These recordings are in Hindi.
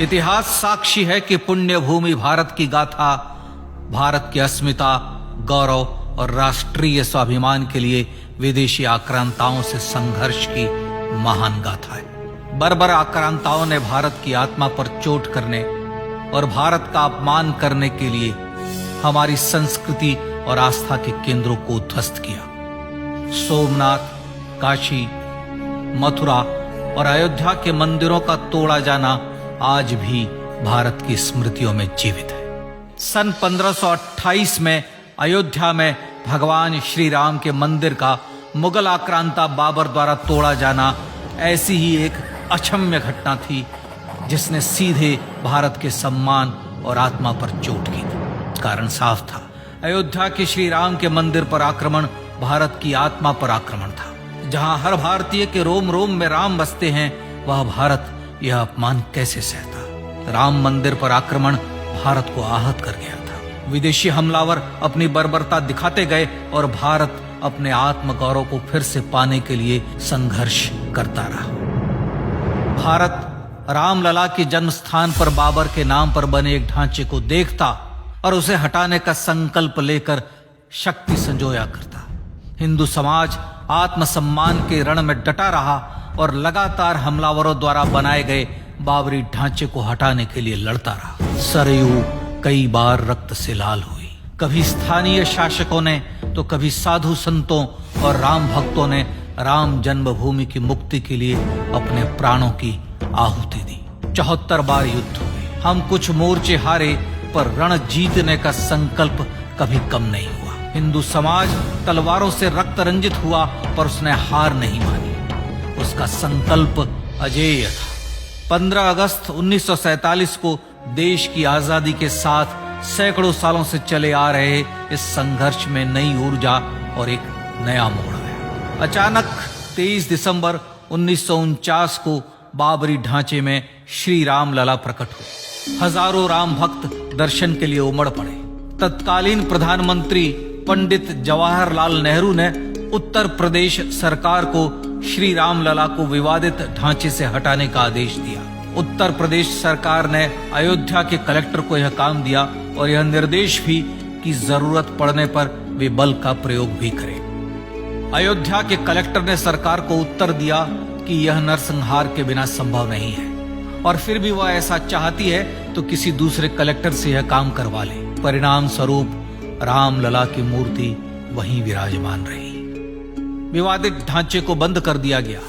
इतिहास साक्षी है कि पुण्य भूमि भारत की गाथा भारत की अस्मिता, गौरव और राष्ट्रीय स्वाभिमान के लिए विदेशी आक्रांताओं से संघर्ष की महान गाथा है। बर्बर आक्रांताओं ने भारत की आत्मा पर चोट करने और भारत का अपमान करने के लिए हमारी संस्कृति और आस्था के केंद्रों को उद्ध्वस्त किया। सोमनाथ, काशी, मथुरा और अयोध्या के मंदिरों का तोड़ा जाना आज भी भारत की स्मृतियों में जीवित है। सन 1528 में अयोध्या में भगवान श्री राम के मंदिर का मुगल आक्रांता बाबर द्वारा तोड़ा जाना ऐसी ही एक अक्षम्य घटना थी जिसने सीधे भारत के सम्मान और आत्मा पर चोट की थी। कारण साफ था, अयोध्या के श्री राम के मंदिर पर आक्रमण भारत की आत्मा पर आक्रमण था। जहां हर भारतीय के रोम रोम में राम बसते हैं, वह भारत यह अपमान कैसे सहता। राम मंदिर पर आक्रमण भारत को आहत कर गया था। विदेशी हमलावर अपनी बर्बरता दिखाते गए और भारत अपने आत्मगौरव को फिर से पाने के लिए संघर्ष करता रहा। भारत रामलला के जन्म स्थान पर बाबर के नाम पर बने एक ढांचे को देखता और उसे हटाने का संकल्प लेकर शक्ति संजोया करता। हिंदू समाज आत्मसम्मान के रण में डटा रहा और लगातार हमलावरों द्वारा बनाए गए बाबरी ढांचे को हटाने के लिए लड़ता रहा। सरयू कई बार रक्त से लाल हुई। कभी स्थानीय शासकों ने तो कभी साधु संतों और राम भक्तों ने राम जन्मभूमि की मुक्ति के लिए अपने प्राणों की आहुति दी। 74 बार युद्ध हुए। हम कुछ मोर्चे हारे, पर रण जीतने का संकल्प कभी कम नहीं हुआ। हिंदू समाज तलवारों से रक्त रंजित हुआ, पर उसने हार नहीं मानी। उसका संकल्प अजेय था। 15 अगस्त 1947 को देश की आजादी के साथ सैकड़ों सालों से चले आ रहे इस संघर्ष में नई ऊर्जा और एक नया मोड़ आया। अचानक 23 दिसंबर 1949 को बाबरी ढांचे में श्री राम लला प्रकट हुए। हजारों राम भक्त दर्शन के लिए उमड़ पड़े। तत्कालीन प्रधानमंत्री पंडित जवाहरलाल नेहरू ने उत्तर प्रदेश सरकार को श्री राम लला को विवादित ढांचे से हटाने का आदेश दिया। उत्तर प्रदेश सरकार ने अयोध्या के कलेक्टर को यह काम दिया और यह निर्देश भी कि जरूरत पड़ने पर वे बल का प्रयोग भी करें। अयोध्या के कलेक्टर ने सरकार को उत्तर दिया कि यह नरसंहार के बिना संभव नहीं है, और फिर भी वह ऐसा चाहती है तो किसी दूसरे कलेक्टर से यह काम करवा ले। परिणाम स्वरूप रामलला की मूर्ति वहीं विराजमान रही। विवादित ढांचे को बंद कर दिया गया।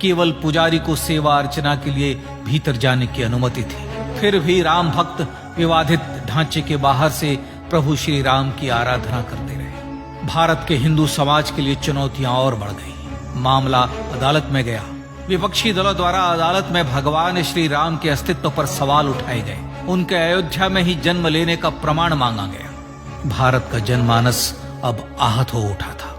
केवल पुजारी को सेवा अर्चना के लिए भीतर जाने की अनुमति थी। फिर भी राम भक्त विवादित ढांचे के बाहर से प्रभु श्री राम की आराधना करते रहे। भारत के हिंदू समाज के लिए चुनौतियां और बढ़ गई। मामला अदालत में गया। विपक्षी दलों द्वारा अदालत में भगवान श्री राम के अस्तित्व पर सवाल उठाए गए। उनके अयोध्या में ही जन्म लेने का प्रमाण मांगा गया। भारत का जनमानस अब आहत हो उठा था।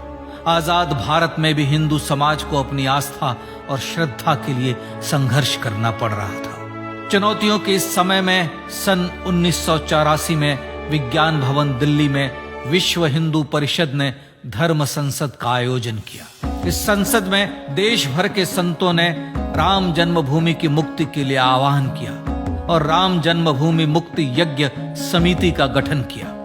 आजाद भारत में भी हिंदू समाज को अपनी आस्था और श्रद्धा के लिए संघर्ष करना पड़ रहा था। चुनौतियों के इस समय में सन 1984 में विज्ञान भवन दिल्ली में विश्व हिंदू परिषद ने धर्म संसद का आयोजन किया। इस संसद में देश भर के संतों ने राम जन्मभूमि की मुक्ति के लिए आह्वान किया और राम जन्मभूमि मुक्ति यज्ञ समिति का गठन किया।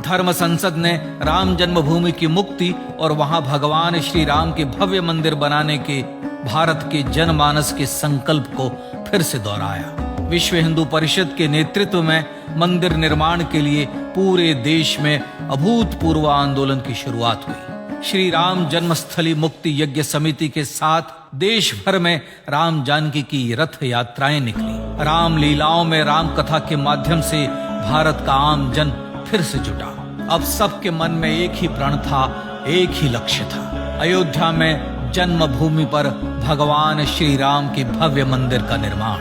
धर्म संसद ने राम जन्मभूमि की मुक्ति और वहां भगवान श्री राम के भव्य मंदिर बनाने के भारत के जनमानस के संकल्प को फिर से दोहराया। विश्व हिंदू परिषद के नेतृत्व में मंदिर निर्माण के लिए पूरे देश में अभूतपूर्व आंदोलन की शुरुआत हुई। श्री राम जन्मस्थली मुक्ति यज्ञ समिति के साथ देश भर में राम जानकी की रथ यात्राएं निकली। राम लीलाओं में राम कथा के माध्यम से भारत का आम जन फिर से जुटा। अब सबके मन में एक ही प्रण था, एक ही लक्ष्य था। अयोध्या में जन्मभूमि पर भगवान श्री राम के भव्य मंदिर का निर्माण।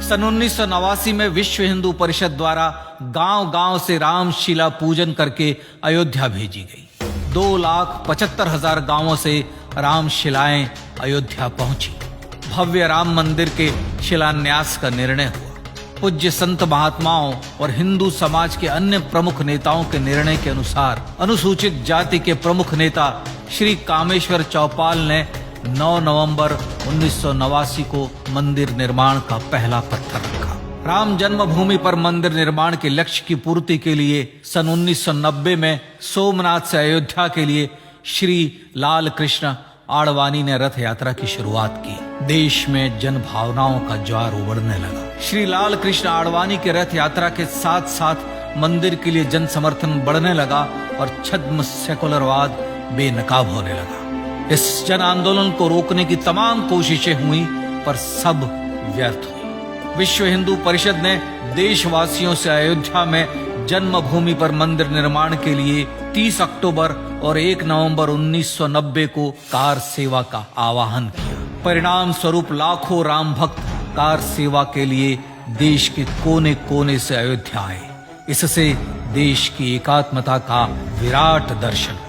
सन 1989 में विश्व हिंदू परिषद द्वारा गांव-गांव से रामशिला पूजन करके अयोध्या भेजी गई। 2,75,000 गांवों से रामशिलाएं अयोध्या पहुंची। भव्य राम मंदिर के शिलान्यास का निर्णय हुआ। पूज्य संत महात्माओं और हिंदू समाज के अन्य प्रमुख नेताओं के निर्णय के अनुसार अनुसूचित जाति के प्रमुख नेता श्री कामेश्वर चौपाल ने 9 नवंबर 1989 को मंदिर निर्माण का पहला पत्थर रखा। राम जन्मभूमि पर मंदिर निर्माण के लक्ष्य की पूर्ति के लिए सन 1990 में सोमनाथ से अयोध्या के लिए श्री लाल कृष्ण आडवाणी ने रथ यात्रा की शुरुआत की। देश में जन भावनाओं का ज्वार उमड़ने लगा। श्री लाल कृष्ण आडवाणी के रथ यात्रा के साथ साथ मंदिर के लिए जन समर्थन बढ़ने लगा और छद्म सेकुलरवाद बेनकाब होने लगा। इस जन आंदोलन को रोकने की तमाम कोशिशें हुई पर सब व्यर्थ हुई। विश्व हिंदू परिषद ने देशवासियों से अयोध्या में जन्मभूमि पर मंदिर निर्माण के लिए 30 अक्टूबर और 1 नवंबर 1990 को कार सेवा का आह्वान किया। परिणाम स्वरूप लाखों राम भक्त कार सेवा के लिए देश के कोने कोने से अयोध्या आए। इससे देश की एकात्मता का विराट दर्शन हुआ।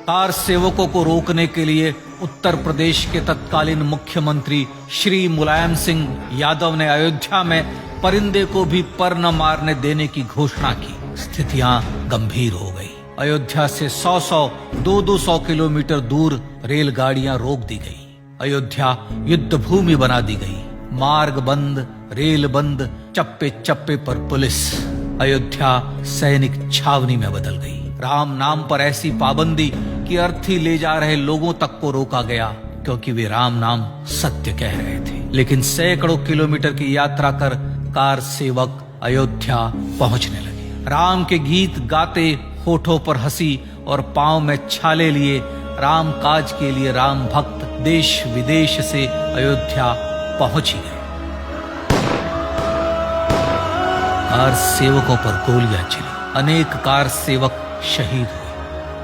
कार सेवकों को रोकने के लिए उत्तर प्रदेश के तत्कालीन मुख्यमंत्री श्री मुलायम सिंह यादव ने अयोध्या में परिंदे को भी पर न मारने देने की घोषणा की। स्थितियां गंभीर हो गई। अयोध्या से 200 किलोमीटर दूर रेलगाड़ियां रोक दी गई। अयोध्या युद्ध भूमि बना दी गई। मार्ग बंद, रेल बंद, चप्पे चप्पे पर पुलिस। अयोध्या सैनिक छावनी में बदल गई। राम नाम पर ऐसी पाबंदी कि अर्थी ले जा रहे लोगों तक को रोका गया क्योंकि वे राम नाम सत्य कह रहे थे। लेकिन सैकड़ों किलोमीटर की यात्रा कर कार सेवक अयोध्या पहुंचने लगे। राम के गीत गाते, होठों पर हंसी और पांव में छाले लिए राम काज के लिए राम भक्त देश विदेश से अयोध्या पहुंच ही गए। कार सेवकों पर गोलियां चली। अनेक कार सेवक शहीद हुए।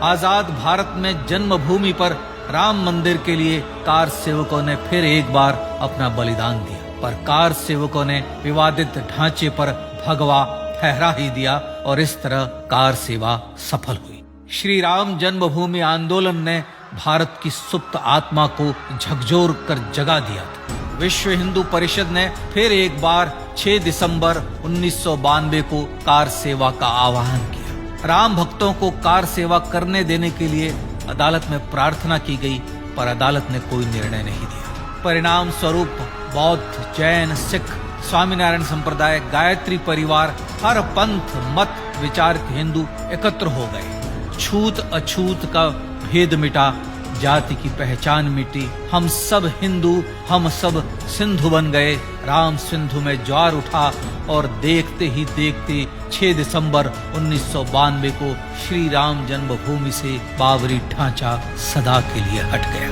आजाद भारत में जन्मभूमि पर राम मंदिर के लिए कार सेवकों ने फिर एक बार अपना बलिदान दिया, पर कार सेवकों ने विवादित ढांचे पर भगवा फहरा ही दिया और इस तरह कार सेवा सफल हुई। श्री राम जन्मभूमि आंदोलन ने भारत की सुप्त आत्मा को झकझोर कर जगा दिया था। विश्व हिंदू परिषद ने फिर एक बार 6 दिसंबर 1992 को कार सेवा का आह्वान किया। राम भक्तों को कार सेवा करने देने के लिए अदालत में प्रार्थना की गई, पर अदालत ने कोई निर्णय नहीं दिया। परिणाम स्वरूप बौद्ध, जैन, सिख, स्वामीनारायण संप्रदाय, गायत्री परिवार, हर पंथ मत विचार के हिंदू एकत्र हो गए। छूत अछूत का भेद मिटा, जाति की पहचान मिटी। हम सब हिंदू, हम सब सिंधु बन गए। राम सिंधु में ज्वार उठा और देखते ही देखते 6 दिसंबर 1992 को श्री राम जन्मभूमि से बाबरी ढांचा सदा के लिए हट गया।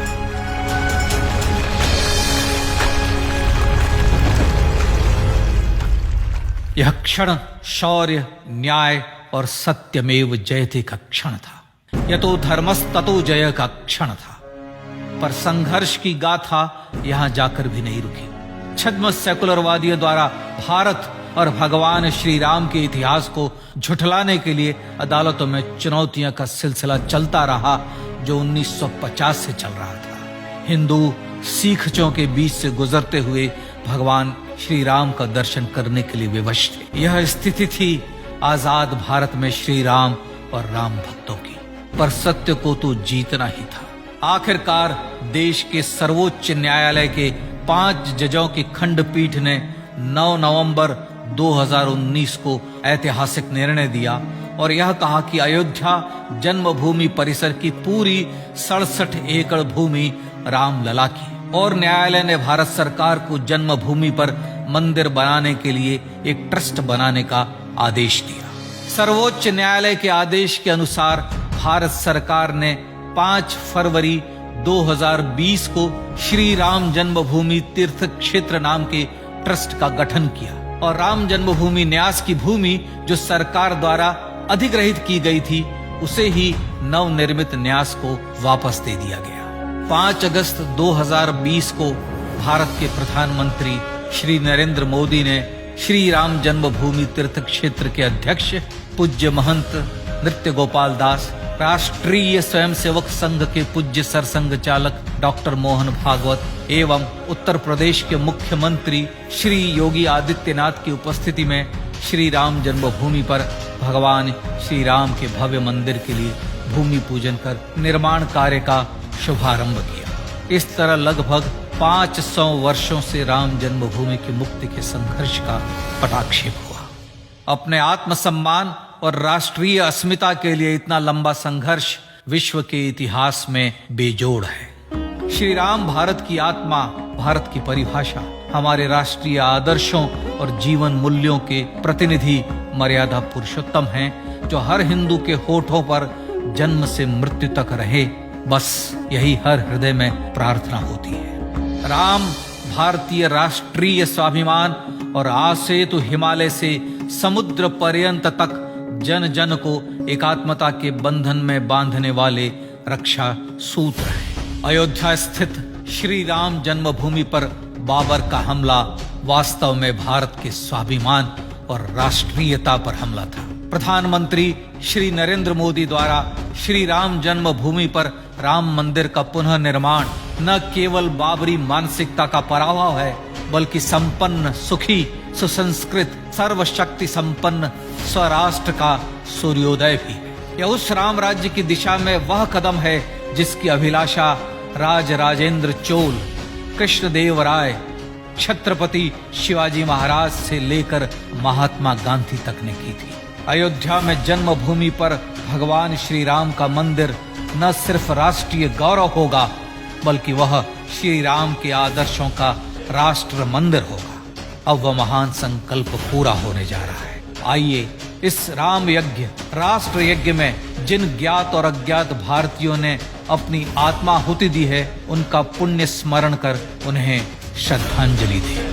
यह क्षण शौर्य, न्याय और सत्यमेव जयते का क्षण था। यतो धर्मस्ततो जय का क्षण था। पर संघर्ष की गाथा यहां जाकर भी नहीं रुकी। छद्म सेकुलरवादियों द्वारा भारत और भगवान श्री राम के इतिहास को झुठलाने के लिए अदालतों में चुनौतियों का सिलसिला चलता रहा, जो 1950 से चल रहा था। हिंदू सिखों के बीच से गुजरते हुए भगवान श्री राम का दर्शन करने के लिए विवश थे। यह स्थिति थी आजाद भारत में श्री राम और राम भक्तों की। पर सत्य को तो जीतना ही था। आखिरकार देश के सर्वोच्च न्यायालय के 5 जजों की खंडपीठ ने 9 नवंबर 2019 को ऐतिहासिक निर्णय दिया और यह कहा कि अयोध्या जन्मभूमि परिसर की पूरी 67 एकड़ भूमि रामलला की, और न्यायालय ने भारत सरकार को जन्मभूमि पर मंदिर बनाने के लिए एक ट्रस्ट बनाने का आदेश दिया। सर्वोच्च न्यायालय के आदेश के अनुसार भारत सरकार ने 5 फरवरी 2020 को श्री राम जन्मभूमि तीर्थ क्षेत्र नाम के ट्रस्ट का गठन किया और राम जन्मभूमि न्यास की भूमि जो सरकार द्वारा अधिग्रहित की गई थी उसे ही नवनिर्मित न्यास को वापस दे दिया गया। 5 अगस्त 2020 को भारत के प्रधानमंत्री श्री नरेंद्र मोदी ने श्री राम जन्मभूमि तीर्थ क्षेत्र के अध्यक्ष पूज्य महंत नृत्य गोपाल दास, राष्ट्रीय स्वयंसेवक संघ के पूज्य सरसंघ चालक डॉक्टर मोहन भागवत एवं उत्तर प्रदेश के मुख्यमंत्री श्री योगी आदित्यनाथ की उपस्थिति में श्री राम जन्मभूमि पर भगवान श्री राम के भव्य मंदिर के लिए भूमि पूजन कर निर्माण कार्य का शुभारंभ किया। इस तरह लगभग 500 वर्षों से राम जन्मभूमि की मुक्ति के संघर्ष का पटाक्षेप हुआ। अपने आत्मसम्मान और राष्ट्रीय अस्मिता के लिए इतना लंबा संघर्ष विश्व के इतिहास में बेजोड़ है। श्री राम भारत की आत्मा, भारत की परिभाषा, हमारे राष्ट्रीय आदर्शों और जीवन मूल्यों के प्रतिनिधि मर्यादा पुरुषोत्तम हैं, जो हर हिंदू के होठों पर जन्म से मृत्यु तक रहे। बस यही हर हृदय में प्रार्थना होती है। राम भारतीय राष्ट्रीय स्वाभिमान और आसेतु हिमालय से समुद्र पर्यंत तक जन जन को एकात्मता के बंधन में बांधने वाले रक्षा सूत्र है। अयोध्या स्थित श्री राम जन्मभूमि पर बाबर का हमला वास्तव में भारत के स्वाभिमान और राष्ट्रीयता पर हमला था। प्रधानमंत्री श्री नरेंद्र मोदी द्वारा श्री राम जन्मभूमि पर राम मंदिर का पुनः निर्माण न केवल बाबरी मानसिकता का पराभव है, बल्कि संपन्न, सुखी, सुसंस्कृत, सर्वशक्ति संपन्न स्वराष्ट्र का सूर्योदय भी है। यह उस राम राज्य की दिशा में वह कदम है जिसकी अभिलाषा राजराजेंद्र चोल, कृष्णदेव राय, छत्रपति शिवाजी महाराज से लेकर महात्मा गांधी तक ने की थी। अयोध्या में जन्मभूमि पर भगवान श्री राम का मंदिर न सिर्फ राष्ट्रीय गौरव होगा, बल्कि वह श्री राम के आदर्शों का राष्ट्र मंदिर होगा। अब वह महान संकल्प पूरा होने जा रहा है। आइए इस राम यज्ञ, राष्ट्र यज्ञ में जिन ज्ञात और अज्ञात भारतीयों ने अपनी आत्माहुति दी है, उनका पुण्य स्मरण कर उन्हें श्रद्धांजलि दें।